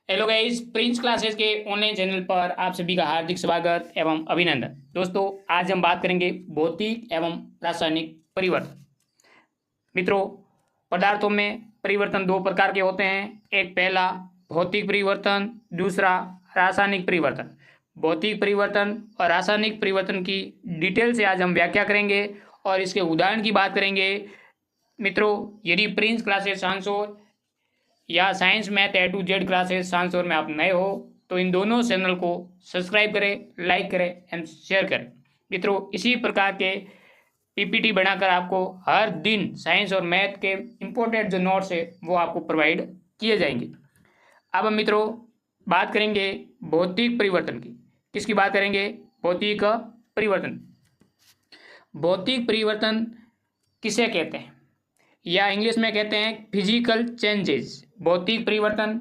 Hello guys, Prince classes के online channel पर आप सभी का हार्दिक स्वागत एवं अभिनंदन। दोस्तों, आज हम बात करेंगे भौतिक एवं रासायनिक परिवर्तन। मित्रों, पदार्थों में परिवर्तन दो प्रकार के होते हैं। एक पहला भौतिक परिवर्तन, दूसरा रासायनिक परिवर्तन। भौतिक परिवर्तन और रासायनिक परिवर्तन की डिटेल से आज हम व्याख्या करेंगे और इसके उदाहरण की बात करेंगे। मित्रों, यदि प्रिंस क्लासेस सांसोर या science math A to Z classes सांसोर में आप नए हो तो इन दोनों चैनल को सब्सक्राइब करें, लाइक करें एंड शेयर करें। मित्रों, इसी प्रकार के पीपीटी बनाकर आपको हर दिन साइंस और मैथ के इम्पोर्टेंट जो नोट्स है वो आपको प्रोवाइड किए जाएंगे। अब हम मित्रों बात करेंगे भौतिक परिवर्तन की। किसकी बात करेंगे? भौतिक परिवर्तन। भौतिक परिवर्तन किसे कहते हैं, या इंग्लिश में कहते हैं फिजिकल चेंजेस। भौतिक परिवर्तन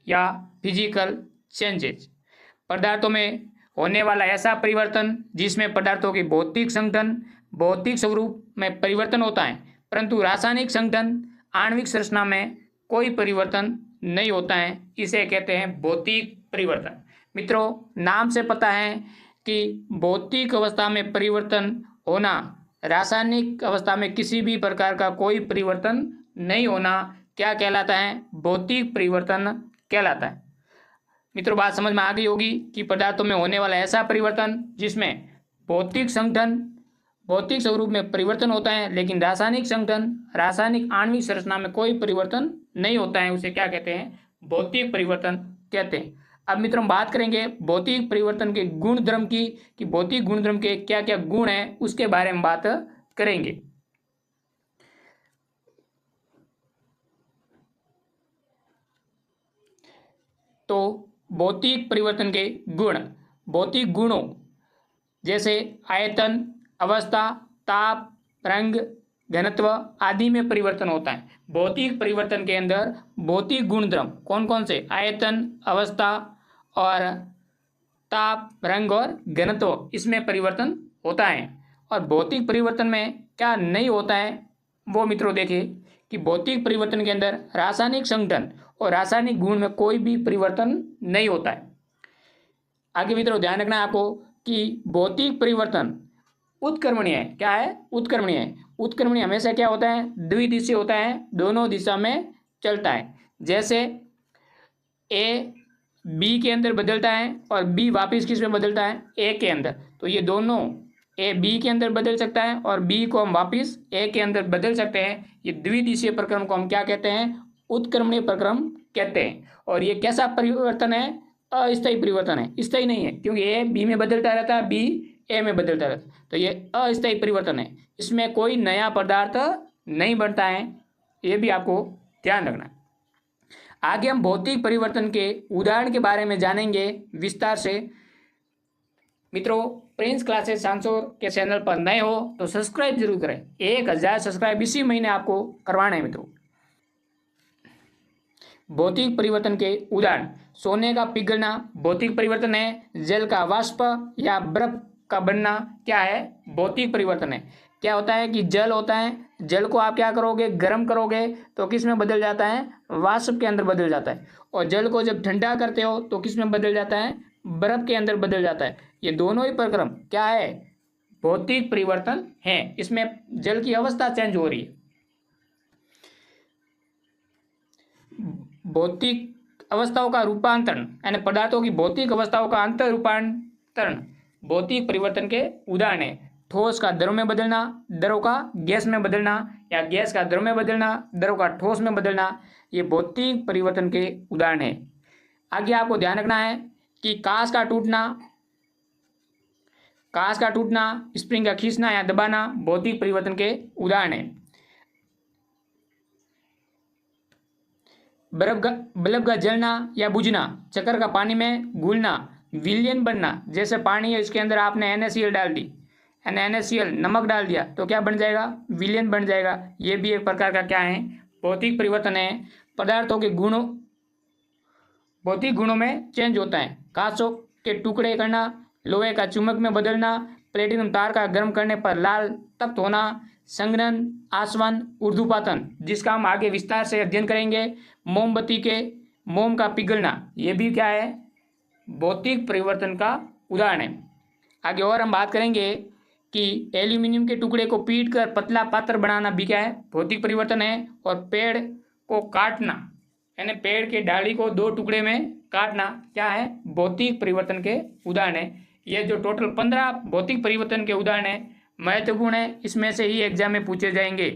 या फिजिकल चेंजेस पदार्थों में होने वाला ऐसा परिवर्तन जिसमें पदार्थों के भौतिक संगठन, भौतिक स्वरूप में परिवर्तन होता है, परंतु रासायनिक संगठन, आणविक संरचना में कोई परिवर्तन नहीं होता है, इसे कहते हैं भौतिक परिवर्तन। मित्रों, नाम से पता है कि भौतिक अवस्था में परिवर्तन होना, रासायनिक अवस्था में किसी भी प्रकार का कोई परिवर्तन नहीं होना क्या कहलाता है? भौतिक परिवर्तन कहलाता है। मित्रों, बात समझ में आ गई होगी कि पदार्थों में होने वाला ऐसा परिवर्तन जिसमें भौतिक संगठन, भौतिक स्वरूप में परिवर्तन होता है, लेकिन रासायनिक संगठन, रासायनिक आणविक संरचना में कोई परिवर्तन नहीं होता है, उसे क्या कहते हैं? भौतिक परिवर्तन कहते हैं। अब मित्रों, हम बात करेंगे भौतिक परिवर्तन के गुण धर्म की, कि भौतिक गुण धर्म के क्या क्या गुण हैं, उसके बारे में बात करेंगे। तो भौतिक परिवर्तन के गुण, भौतिक गुणों जैसे आयतन, अवस्था, ताप, रंग, घनत्व आदि में परिवर्तन होता है। भौतिक परिवर्तन के अंदर भौतिक गुणधर्म कौन कौन से? आयतन, अवस्था और ताप, रंग और घनत्व, इसमें परिवर्तन होता है। और भौतिक परिवर्तन में क्या नहीं होता है वो मित्रों देखिए कि भौतिक परिवर्तन के अंदर रासायनिक संगठन और रासायनिक गुण में कोई भी परिवर्तन नहीं होता है। आगे मित्रों ध्यान रखना है आपको कि भौतिक परिवर्तन उत्क्रमणीय है। क्या है? उत्क्रमणीय है। उत्क्रमणीय हमेशा क्या होता है? द्विदिशीय होता है, दोनों दिशा में चलता है। जैसे ए बी के अंदर बदलता है और बी वापस किस में बदलता है? ए के अंदर। तो ये दोनों, ए बी के अंदर बदल सकता है और बी को हम वापस ए के अंदर बदल सकते हैं। ये द्विदिशीय प्रक्रम को हम क्या कहते हैं? उत्क्रमणीय प्रक्रम कहते हैं। और ये कैसा परिवर्तन है? अस्थायी परिवर्तन है, स्थायी नहीं है, क्योंकि ए बी में बदलता रहता है, बी ए में बदलता रहता है, तो ये अस्थायी परिवर्तन है। इसमें कोई नया पदार्थ नहीं बनता है, ये भी आपको ध्यान रखना है। आगे हम भौतिक परिवर्तन के उदाहरण के बारे में जानेंगे विस्तार से। मित्रों, प्रिंस क्लासेस सांसोर के चैनल पर नए हो तो सब्सक्राइब जरूर करें। 1000 सब्सक्राइब इसी महीने आपको करवाना है। मित्रों, भौतिक परिवर्तन के उदाहरण: सोने का पिघलना भौतिक परिवर्तन है। जल का वाष्प या बर्फ का बनना क्या है? भौतिक परिवर्तन है। क्या होता है कि जल होता है, जल को आप क्या करोगे? गर्म करोगे तो किस में बदल जाता है? वाष्प के अंदर बदल जाता है। और जल को जब ठंडा करते हो तो किस में बदल जाता है? बर्फ के अंदर बदल जाता है। ये दोनों ही प्रक्रम क्या है? भौतिक परिवर्तन है। इसमें जल की अवस्था चेंज हो रही है। भौतिक अवस्थाओं का रूपांतरण यानी पदार्थों की भौतिक अवस्थाओं का अंतर रूपांतरण भौतिक परिवर्तन के उदाहरण है। ठोस का द्रव में बदलना, द्रव का गैस में बदलना, या गैस का द्रव में बदलना, द्रव का ठोस में बदलना, ये भौतिक परिवर्तन के उदाहरण है। आगे आपको ध्यान रखना है कि कांच का टूटना, स्प्रिंग का खींचना या दबाना भौतिक परिवर्तन के उदाहरण है। बल्ब का जलना या बुझना, चक्कर का पानी में घुलना, विलयन बनना, जैसे पानी है इसके अंदर आपने NaCl डाल दी, NaCl नमक डाल दिया तो क्या बन जाएगा? विलयन बन जाएगा। ये भी एक प्रकार का क्या है? भौतिक परिवर्तन है। पदार्थों के गुणों, भौतिक गुणों में चेंज होता है। कांचों के टुकड़े करना, लोहे का चुंबक में बदलना, प्लेटिनम तार का गर्म करने पर लाल तप्त होना, संघनन, आसवन, ऊर्ध्वपातन, जिसका हम आगे विस्तार से अध्ययन करेंगे। मोमबत्ती के मोम का पिघलना, ये भी क्या है, भौतिक परिवर्तन का उदाहरण है। आगे और हम बात करेंगे कि एल्यूमिनियम के टुकड़े को पीट कर पतला पात्र बनाना भी क्या है, भौतिक परिवर्तन है। और पेड़ को काटना, यानी पेड़ के डाली को 2 टुकड़े में काटना, क्या है, भौतिक परिवर्तन के उदाहरण है। ये जो टोटल 15 भौतिक परिवर्तन के उदाहरण है, महत्वपूर्ण है, इसमें से ही एग्जाम में पूछे जाएंगे।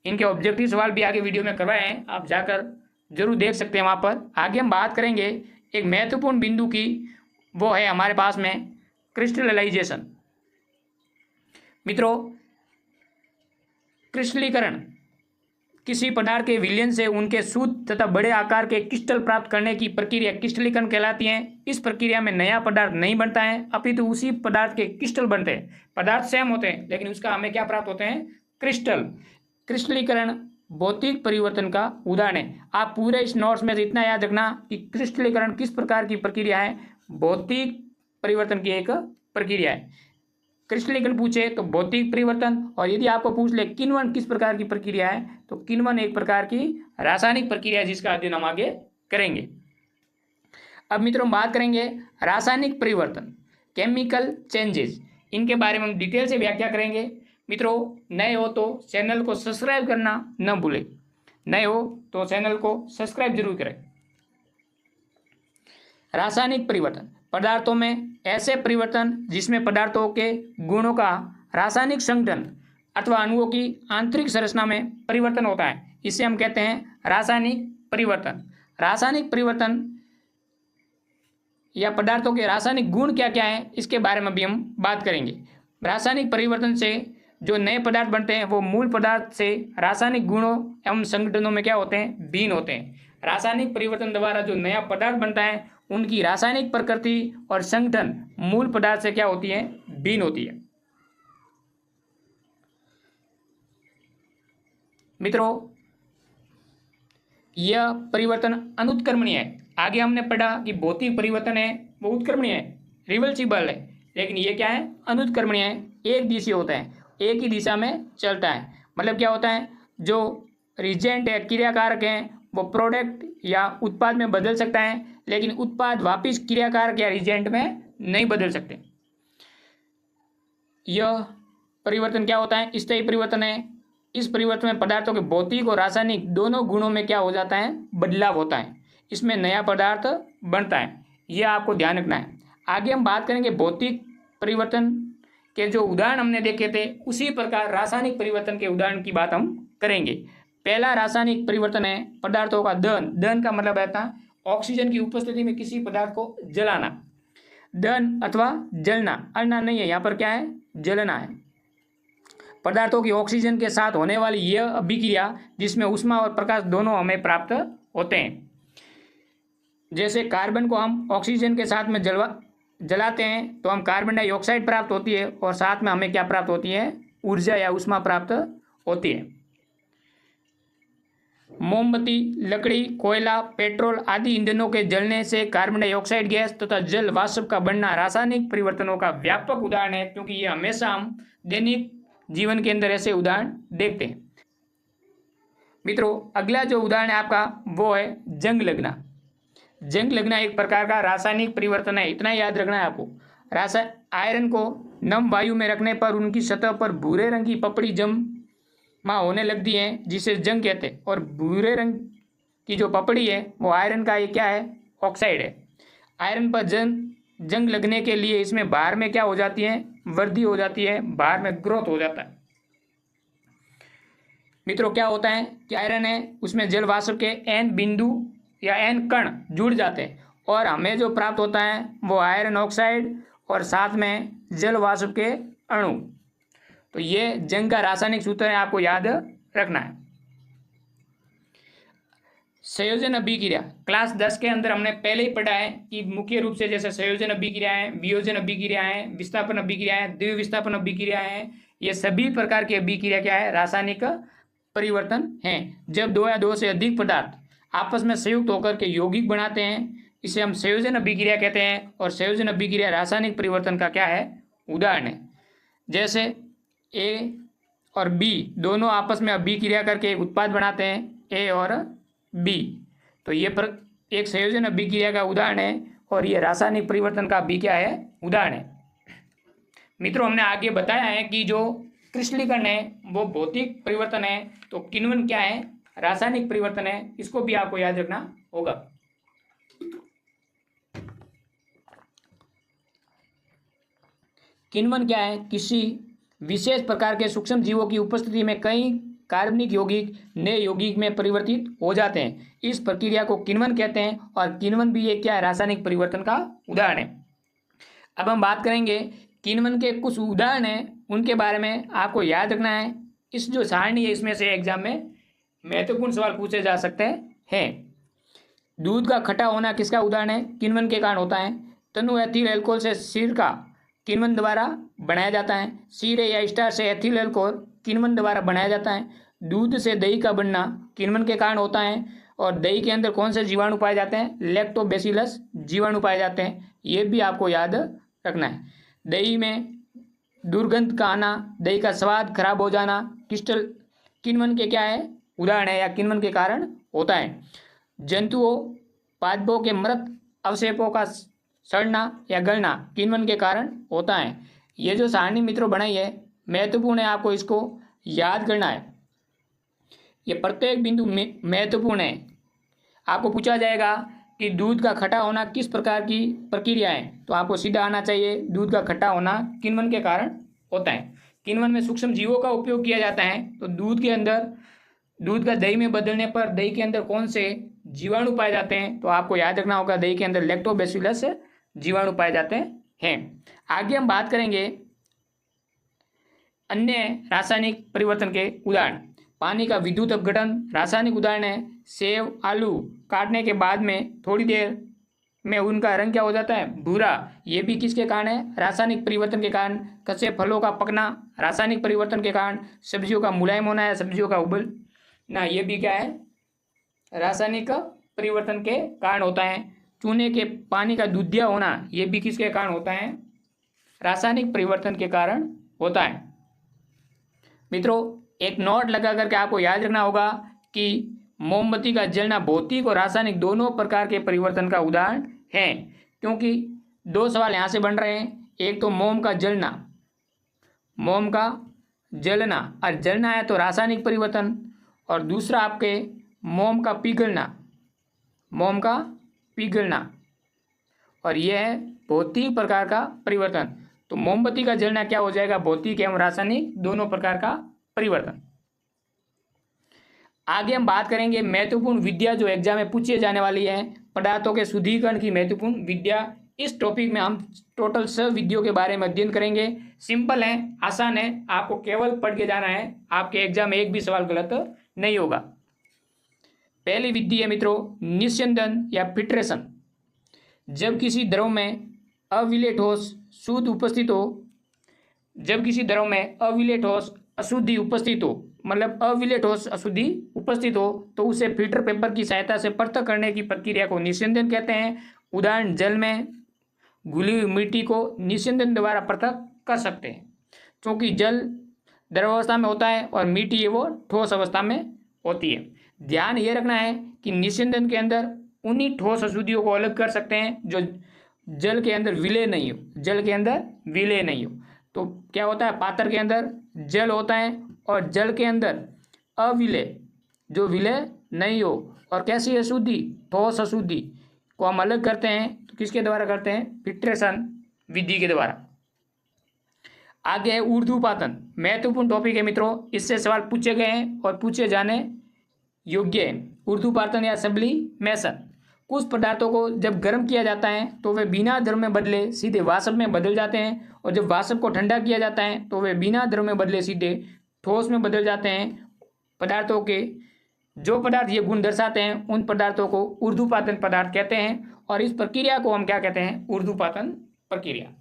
इनके ऑब्जेक्टिव सवाल भी आगे वीडियो में करवाए हैं, आप जाकर जरूर देख सकते हैं वहाँ पर। आगे हम बात करेंगे एक महत्वपूर्ण बिंदु की, वो है हमारे पास में क्रिस्टलाइजेशन। मित्रों, क्रिस्टलीकरण किसी पदार्थ के विलयन से उनके शुद्ध तथा बड़े आकार के क्रिस्टल प्राप्त करने की प्रक्रिया क्रिस्टलीकरण कहलाती है। इस प्रक्रिया में नया पदार्थ नहीं बनता है, अपितु उसी पदार्थ के क्रिस्टल बनते हैं। पदार्थ सेम होते हैं लेकिन उसका हमें क्या प्राप्त होते हैं, क्रिस्टल। क्रिस्टलीकरण भौतिक परिवर्तन का उदाहरण है। आप पूरे इस नोट्स में से इतना याद रखना कि क्रिस्टलीकरण किस प्रकार की प्रक्रिया है, भौतिक परिवर्तन की एक प्रक्रिया है। क्रिस्टलीकरण पूछे तो भौतिक परिवर्तन, और यदि आपको पूछ ले किण्वन किस प्रकार की प्रक्रिया है, तो किण्वन एक प्रकार की रासायनिक प्रक्रिया है जिसका अध्ययन हम आगे करेंगे। अब मित्रों हम बात करेंगे रासायनिक परिवर्तन, केमिकल चेंजेस, इनके बारे में हम डिटेल से व्याख्या करेंगे। मित्रों, नए हो तो चैनल को सब्सक्राइब करना न भूलें, नए हो तो चैनल को सब्सक्राइब जरूर करें। रासायनिक परिवर्तन, पदार्थों में ऐसे परिवर्तन जिसमें पदार्थों के गुणों का रासायनिक संगठन अथवा अणुओं की आंतरिक संरचना में परिवर्तन होता है, इसे हम कहते हैं रासायनिक परिवर्तन। रासायनिक परिवर्तन या पदार्थों के रासायनिक गुण क्या क्या है, इसके बारे में भी हम बात करेंगे। रासायनिक परिवर्तन से जो नए पदार्थ बनते हैं वो मूल पदार्थ से रासायनिक गुणों एवं संगठनों में क्या होते हैं, भिन्न होते हैं। रासायनिक परिवर्तन द्वारा जो नया पदार्थ बनता है उनकी रासायनिक प्रकृति और संगठन मूल पदार्थ से क्या होती है, भिन्न होती है। मित्रों, यह परिवर्तन अनुत्क्रमणीय है। आगे हमने पढ़ा कि भौतिक परिवर्तन है वो उत्क्रमणीय है, रिवर्सिबल है, लेकिन ये क्या है, अनुत्क्रमणीय है, एक दिशीय होता है, एक ही दिशा में चलता है। मतलब क्या होता है, जो रिजेंट है, क्रियाकारक हैं, वो प्रोडक्ट या उत्पाद में बदल सकता है, लेकिन उत्पाद वापिस क्रियाकारक या रिजेंट में नहीं बदल सकते। यह परिवर्तन क्या होता है, स्थायी परिवर्तन है। इस परिवर्तन में पदार्थों के भौतिक और रासायनिक दोनों गुणों में क्या हो जाता है, बदलाव होता है, इसमें नया पदार्थ बनता है, यह आपको ध्यान रखना है। आगे हम बात करेंगे भौतिक परिवर्तन के जो उदाहरण हमने देखे थे, उसी प्रकार रासायनिक परिवर्तन के उदाहरण की बात हम करेंगे। पहला रासायनिक परिवर्तन है पदार्थों का दहन। दहन का मतलब रहता है ऑक्सीजन की उपस्थिति में किसी पदार्थ को जलाना। दहन अथवा जलना, अड़ना नहीं है, यहाँ पर क्या है, जलना है। पदार्थों की ऑक्सीजन के साथ होने वाली यह अभिक्रिया जिसमें ऊष्मा और प्रकाश दोनों हमें प्राप्त होते हैं। जैसे कार्बन को हम ऑक्सीजन के साथ में जलाते हैं तो हम कार्बन डाइऑक्साइड प्राप्त होती है, और साथ में हमें क्या प्राप्त होती है, ऊर्जा या ऊष्मा प्राप्त होती है। मोमबत्ती, लकड़ी, कोयला, पेट्रोल आदि ईंधनों के जलने से कार्बन डाइऑक्साइड गैस तथा जल वाष्प का बनना रासायनिक परिवर्तनों का व्यापक उदाहरण है, क्योंकि ये हमेशा हम दैनिक जीवन के अंदर ऐसे उदाहरण देखते हैं। मित्रों, अगला जो उदाहरण है आपका वो है जंग लगना। जंग लगना एक प्रकार का रासायनिक परिवर्तन है, इतना याद रखना है आपको। आयरन को नम वायु में रखने पर उनकी सतह पर भूरे रंग की पपड़ी जमा होने लगती है, जिसे जंग कहते हैं। और भूरे रंग की जो पपड़ी है वो आयरन का, ये क्या है, ऑक्साइड है। आयरन पर जंग लगने के लिए इसमें बाहर में क्या हो जाती है, वृद्धि हो जाती है, बाहर में ग्रोथ हो जाता है। मित्रों, क्या होता है कि आयरन है उसमें जल वाष्प के एन बिंदु या एन कण जुड़ जाते हैं, और हमें जो प्राप्त होता है वो आयरन ऑक्साइड और साथ में जल वाष्प के अणु। तो ये जंग का रासायनिक सूत्र है, आपको याद रखना है। संयोजन अभिक्रिया क्लास 10 के अंदर हमने पहले ही पढ़ा है कि मुख्य रूप से जैसे संयोजन अभिक्रियाएं, वियोजन अभिक्रियाएं, विस्थापन अभिक्रियाएं, द्वितीय विस्थापन अभिक्रियाएं, ये सभी प्रकार की अभिक्रिया क्या है, रासायनिक परिवर्तन है। जब दो या दो से अधिक पदार्थ आपस में संयुक्त होकर के यौगिक बनाते हैं, इसे हम संयोजन अभिक्रिया कहते हैं। और संयोजन अभिक्रिया रासायनिक परिवर्तन का क्या है, उदाहरण है। जैसे ए और बी दोनों आपस में अभिक्रिया करके एक उत्पाद बनाते हैं, ए और बी। तो ये एक संयोजन अभिक्रिया का उदाहरण है और ये रासायनिक परिवर्तन का भी क्या है, उदाहरण है। मित्रों, हमने आगे बताया है कि जो क्रिस्टलीकरण है वो भौतिक परिवर्तन है, तो किण्वन क्या है, रासायनिक परिवर्तन है। इसको भी आपको याद रखना होगा। किण्वन क्या है, किसी विशेष प्रकार के सूक्ष्म जीवों की उपस्थिति में कई कार्बनिक यौगिक नए यौगिक में परिवर्तित हो जाते हैं। इस प्रक्रिया को किण्वन कहते हैं और किण्वन भी एक क्या है, रासायनिक परिवर्तन का उदाहरण है। अब हम बात करेंगे किण्वन के कुछ उदाहरण हैं, उनके बारे में आपको याद रखना है। इस जो सारणी है इसमें से एग्जाम में महत्वपूर्ण सवाल पूछे जा सकते हैं। दूध का खट्टा होना किसका उदाहरण है, किण्वन के कारण होता है। तनु एथिल अल्कोहल से सिरका किण्वन द्वारा बनाया जाता है। सीरे या स्टार से एथिल अल्कोहल किण्वन द्वारा बनाया जाता है। दूध से दही का बनना किण्वन के कारण होता है। और दही के अंदर कौन से जीवाणु पाए जाते हैं, लैक्टोबैसिलस जीवाणु पाए जाते हैं। ये भी आपको याद रखना है। दही में दुर्गंध का आना, दही का स्वाद खराब हो जाना क्रिस्टल किण्वन के क्या है, उदाहरण है या किण्वन के कारण होता है। जंतुओं पादपों के मृत अवशेषों का सड़ना या गलना किण्वन के कारण होता है। ये जो सारणी मित्रों बनाई है महत्वपूर्ण है, आपको इसको याद करना है। ये प्रत्येक बिंदु महत्वपूर्ण है। आपको पूछा जाएगा कि दूध का खट्टा होना किस प्रकार की प्रक्रिया है, तो आपको सीधा आना चाहिए दूध का खट्टा होना किण्वन के कारण होता है। किण्वन में सूक्ष्म जीवों का उपयोग किया जाता है। तो दूध के अंदर, दूध का दही में बदलने पर दही के अंदर कौन से जीवाणु पाए जाते हैं, तो आपको याद रखना होगा दही के अंदर लैक्टोबैसिलस जीवाणु पाए जाते हैं। आगे हम बात करेंगे अन्य रासायनिक परिवर्तन के उदाहरण। पानी का विद्युत अपघटन रासायनिक उदाहरण है। सेब आलू काटने के बाद में थोड़ी देर में उनका रंग क्या हो जाता है, भूरा। ये भी किसके कारण है, रासायनिक परिवर्तन के कारण। कच्चे फलों का पकना रासायनिक परिवर्तन के कारण। सब्जियों का मुलायम होना या सब्जियों का उबलना, ये भी क्या है, रासायनिक परिवर्तन के कारण होता है। चूने के पानी का दूधिया होना, ये भी किसके कारण होता है, रासायनिक परिवर्तन के कारण होता है। मित्रों, एक नोट लगा करके आपको याद रखना होगा कि मोमबत्ती का जलना भौतिक और रासायनिक दोनों प्रकार के परिवर्तन का उदाहरण है। क्योंकि दो सवाल यहाँ से बन रहे हैं, एक तो मोम का जलना, मोम का जलना और जलना है तो रासायनिक परिवर्तन, और दूसरा आपके मोम का पिघलना, मोम का पिघलना, और यह है भौतिक प्रकार का परिवर्तन। तो मोमबत्ती का जलना क्या हो जाएगा, भौतिक एवं रासायनिक दोनों प्रकार का परिवर्तन। आगे हम बात करेंगे महत्वपूर्ण विद्या जो एग्जाम में पूछी जाने वाली है, पदार्थों के शुद्धिकरण की महत्वपूर्ण विद्या। इस टॉपिक में हम टोटल 6 विधियों के बारे में अध्ययन करेंगे। सिंपल है, आसान है, आपको केवल पढ़ के जाना है, आपके एग्जाम में एक भी सवाल गलत नहीं होगा। पहली विधि है मित्रों निस्यंदन या फिल्ट्रेशन। जब किसी द्रव में अविलेय ठोस शुद्ध उपस्थित हो, जब किसी द्रव में अविलेय ठोस अशुद्धि उपस्थित हो, मतलब अविलेय ठोस अशुद्धि उपस्थित हो, तो उसे फिल्टर पेपर की सहायता से पृथक करने की प्रक्रिया को निस्यंदन कहते हैं। उदाहरण, जल में घुली हुई मिट्टी को निस्यंदन द्वारा पृथक कर सकते हैं, क्योंकि जल द्रव अवस्था में होता है और मिट्टी वो ठोस अवस्था में होती है। ध्यान ये रखना है कि निस्यंदन के अंदर उन्हीं ठोस अशुद्धियों को अलग कर सकते हैं जो जल के अंदर विलय नहीं हो, जल के अंदर विलय नहीं हो। तो क्या होता है, पात्र के अंदर जल होता है और जल के अंदर अविलय जो विलय नहीं हो, और कैसी अशुद्धि, ठोस अशुद्धि को हम अलग करते हैं, तो किसके द्वारा करते हैं, फिल्ट्रेशन विधि के द्वारा। आगे है ऊर्ध्वपातन, महत्वपूर्ण टॉपिक है मित्रों, इससे सवाल पूछे गए हैं और पूछे जाने योग्य है। ऊर्ध्वपातन या सब्लिमेशन, कुछ पदार्थों को जब गर्म किया जाता है तो वे बिना द्रव में बदले सीधे वाष्प में बदल जाते हैं, और जब वाष्प को ठंडा किया जाता है तो वे बिना द्रव में बदले सीधे ठोस में बदल जाते हैं। पदार्थों के जो पदार्थ ये गुण दर्शाते हैं उन पदार्थों को ऊर्ध्वपातन पदार्थ कहते हैं, और इस प्रक्रिया को हम क्या कहते हैं, ऊर्ध्वपातन प्रक्रिया।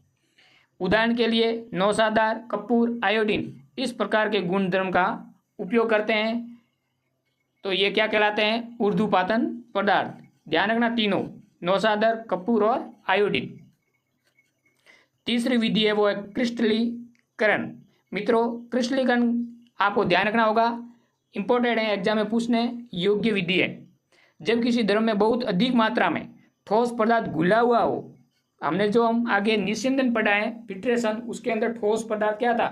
उदाहरण के लिए नौशादार, कपूर, आयोडीन इस प्रकार के गुण धर्म का उपयोग करते हैं, तो ये क्या कहलाते हैं, ऊर्ध्वपातन पदार्थ। ध्यान रखना, तीनों नौशादार, कपूर और आयोडीन। तीसरी विधि है वो है क्रिस्टलीकरण। मित्रों, क्रिस्टलीकरण आपको ध्यान रखना होगा, इंपॉर्टेंट है, एग्जाम में पूछने योग्य विधि है। जब किसी द्रव में बहुत अधिक मात्रा में ठोस पदार्थ घुला हुआ हो, हमने जो हम आगे निस्यंदन पढ़ा है फिल्ट्रेशन, उसके अंदर ठोस पदार्थ क्या था,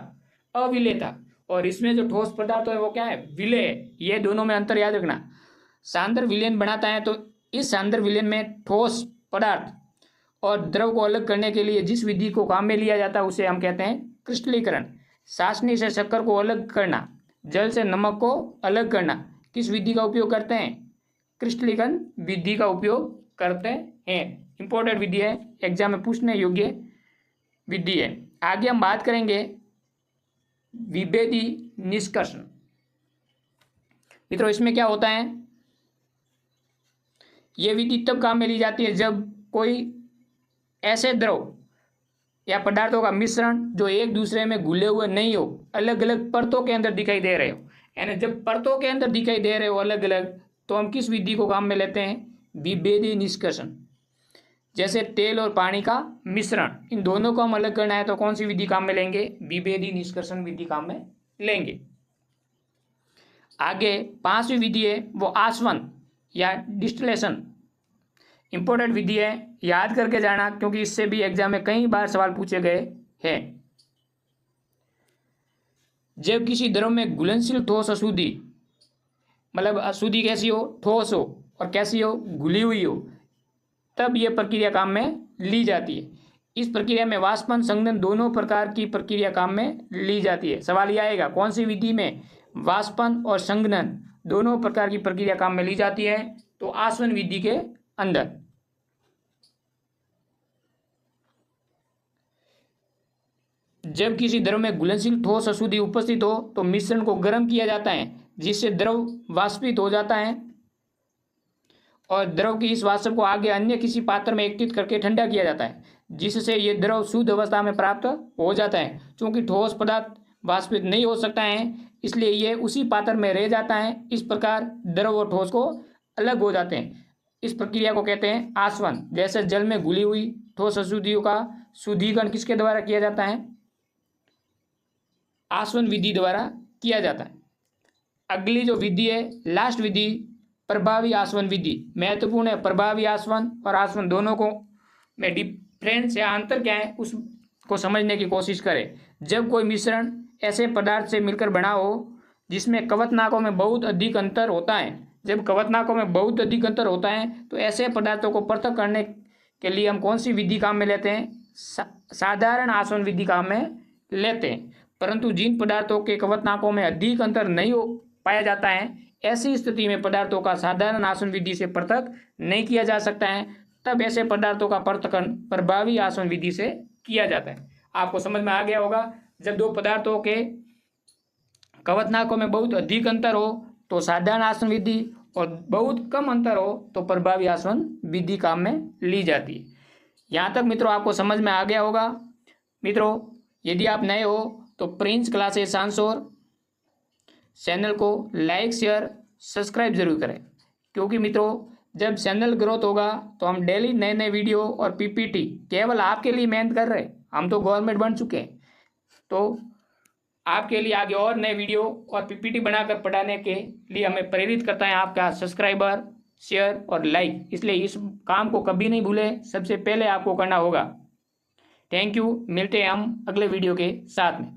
अविलेय था, और इसमें जो ठोस पदार्थ है वो क्या है, विलेय है। ये दोनों में अंतर याद रखना। सांद्र विलयन बनाता है, तो इस सांद्र विलयन में ठोस पदार्थ और द्रव को अलग करने के लिए जिस विधि को काम में लिया जाता है उसे हम कहते हैं क्रिस्टलीकरण। चाशनी से शक्कर को अलग करना, जल से नमक को अलग करना, किस विधि का उपयोग करते हैं, क्रिस्टलीकरण विधि का उपयोग करते हैं। इंपॉर्टेंट विधि है, एग्जाम में पूछने योग्य विधि है। आगे हम बात करेंगे विभेदी निष्कर्षण। मित्रों इसमें क्या होता है, यह विधि तब काम में ली जाती है जब कोई ऐसे द्रव या पदार्थों का मिश्रण जो एक दूसरे में घुले हुए नहीं हो, अलग अलग परतों के अंदर दिखाई दे रहे हो, यानी जब परतों के अंदर दिखाई दे रहे हो अलग अलग, तो हम किस विधि को काम में लेते हैं, विभेदी निष्कर्षण। जैसे तेल और पानी का मिश्रण, इन दोनों को हम अलग करना है तो कौन सी विधि काम में लेंगे, विभेदी निष्कर्षण विधि काम में लेंगे। आगे 5वीं विधि है वो आसवन या डिस्टिलेशन। इंपॉर्टेंट विधि है, याद करके जाना, क्योंकि इससे भी एग्जाम में कई बार सवाल पूछे गए हैं। जब किसी द्रव में घुलनशील ठोस अशुद्धि, मतलब अशुद्धि कैसी हो, ठोस हो, और कैसी हो, घुली हुई हो, तब यह प्रक्रिया काम में ली जाती है। इस प्रक्रिया में वाष्पन संघनन दोनों प्रकार की प्रक्रिया काम में ली जाती है। सवाल यह आएगा कौन सी विधि में वाष्पन और संघनन दोनों प्रकार की प्रक्रिया काम में ली जाती है, तो आसवन विधि के अंदर। जब किसी द्रव में घुलनशील ठोस अशुद्धि उपस्थित हो तो मिश्रण को गर्म किया जाता है, जिससे द्रव वाष्पित हो जाता है, और द्रव की इस वाष्प को आगे अन्य किसी पात्र में एकत्रित करके ठंडा किया जाता है, जिससे ये द्रव शुद्ध अवस्था में प्राप्त हो जाता है। चूंकि ठोस पदार्थ वाष्पित नहीं हो सकता है, इसलिए ये उसी पात्र में रह जाता है। इस प्रकार द्रव और ठोस को अलग हो जाते हैं। इस प्रक्रिया को कहते हैं आसवन। जैसे जल में घुली हुई ठोस अशुद्धियों का शुद्धिकरण किसके द्वारा किया जाता है, आसवन विधि द्वारा किया जाता है। अगली जो विधि है, लास्ट विधि, प्रभावी आसवन विधि। महत्वपूर्ण है, प्रभावी आसवन और आसवन दोनों को में डिफरेंस या अंतर क्या है उसको समझने की कोशिश करें। जब कोई मिश्रण ऐसे पदार्थ से मिलकर बना हो जिसमें कवतनाकों में बहुत अधिक अंतर होता है, जब कवतनाकों में बहुत अधिक अंतर होता है तो ऐसे पदार्थों को पृथक करने के लिए हम कौन सी विधि काम में लेते हैं, साधारण आसवन विधि काम में लेते हैं। परंतु जिन पदार्थों के कवतनाकों में अधिक अंतर नहीं हो पाया जाता है, ऐसी स्थिति में पदार्थों का साधारण आसवन विधि से पृथक नहीं किया जा सकता है, तब ऐसे पदार्थों का पृथक्करण प्रभावी आसवन विधि से किया जाता है। आपको समझ में आ गया होगा, जब दो पदार्थों के कवतनाकों में बहुत अधिक अंतर हो तो साधारण आसवन विधि, और बहुत कम अंतर हो तो प्रभावी आसवन विधि काम में ली जाती है। यहाँ तक मित्रों आपको समझ में आ गया होगा। मित्रों यदि आप नए हो तो प्रिंस क्लासेस सांसोर चैनल को लाइक शेयर सब्सक्राइब जरूर करें, क्योंकि मित्रों जब चैनल ग्रोथ होगा तो हम डेली नए नए वीडियो और पीपीटी केवल आपके लिए मेहनत कर रहे हैं। हम तो गवर्नमेंट बन चुके हैं, तो आपके लिए आगे और नए वीडियो और पीपीटी बनाकर पढ़ाने के लिए हमें प्रेरित करता है आपका सब्सक्राइबर, शेयर और लाइक। इसलिए इस काम को कभी नहीं भूलें, सबसे पहले आपको करना होगा। थैंक यू, मिलते हैं हम अगले वीडियो के साथ में।